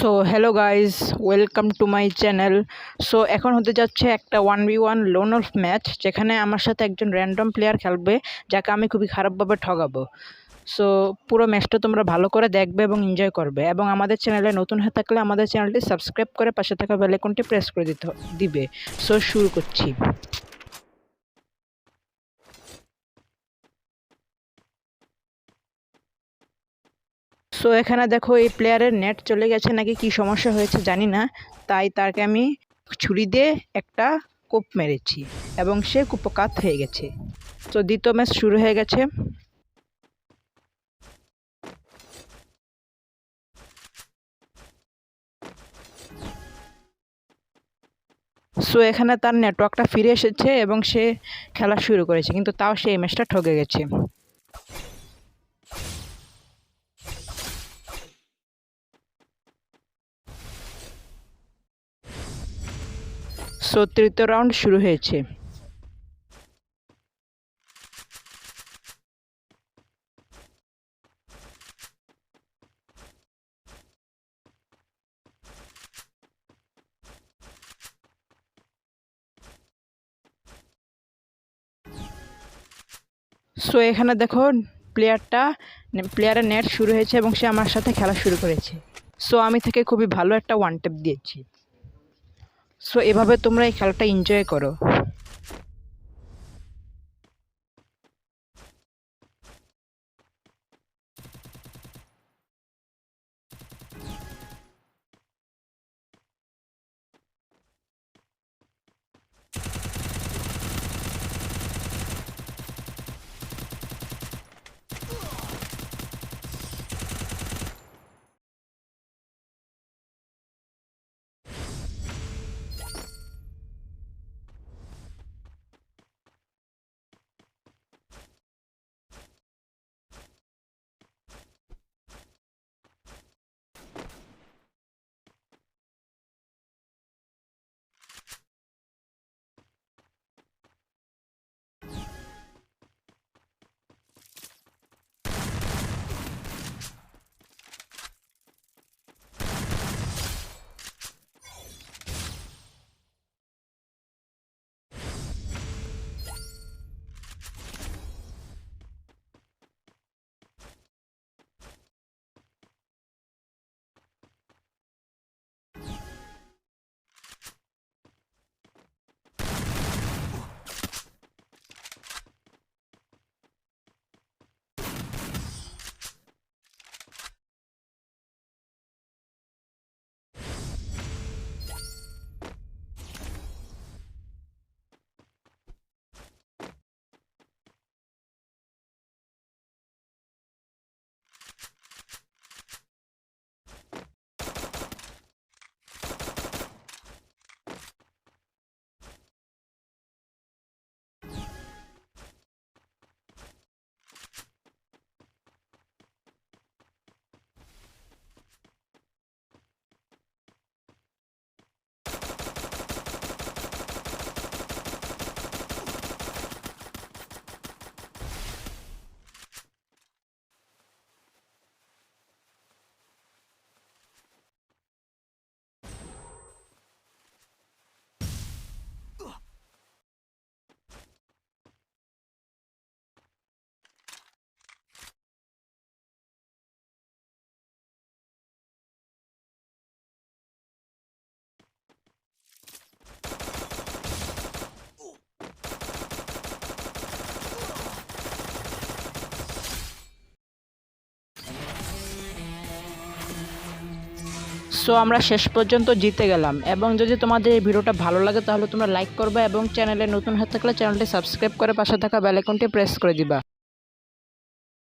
So hello guys, welcome to my channel. So এখন হতে যাচ্ছে একটা 1v1 লোন অফ ম্যাচ, যেখানে আমার সাথে একজন র্যান্ডম প্লেয়ার খেলবে, যাকে আমি খুবই খারাপভাবে ঠগাবো। সো পুরো ম্যাচটা তোমরা ভালো করে দেখবে এবং এনজয় করবে, এবং আমাদের চ্যানেলে নতুন হয়ে থাকলে আমাদের চ্যানেলটি সাবস্ক্রাইব করে পাশে থাকা বেল আইকনটি প্রেস করে দিবে। সো শুরু করছি। সো এখানে দেখো, এই প্লেয়ারের নেট চলে গেছে, নাকি কি সমস্যা হয়েছে জানি না, তাই তাকে আমি ছুরি দিয়ে একটা কোপ মেরেছি এবং সে কুপকাত হয়ে গেছে। তো দ্বিতীয় ম্যাচ শুরু হয়ে গেছে। সো এখানে তার নেটওয়ার্কটা ফিরে এসেছে এবং সে খেলা শুরু করেছে, কিন্তু তাও সে এই ম্যাচটা ঠকে গেছে। সো তৃতীয় রাউন্ড শুরু হয়েছে। সো এখানে দেখো, প্লেয়ারের নেট শুরু হয়েছে এবং সে আমার সাথে খেলা শুরু করেছে। সো আমি থেকে খুবই ভালো একটা ওয়ান ট্যাপ দিয়েছি। সো এভাবে তোমরা এই খেলাটা এনজয় করো। সো আমরা শেষ পর্যন্ত জিতে গেলাম, এবং যদি তোমাদের এই ভিডিওটা ভালো লাগে তাহলে তোমরা লাইক করবে এবং চ্যানেলে নতুন হয়ে থাকলে চ্যানেলটি সাবস্ক্রাইব করে পাশে থাকা বেল আইকনটি প্রেস করে দিবা।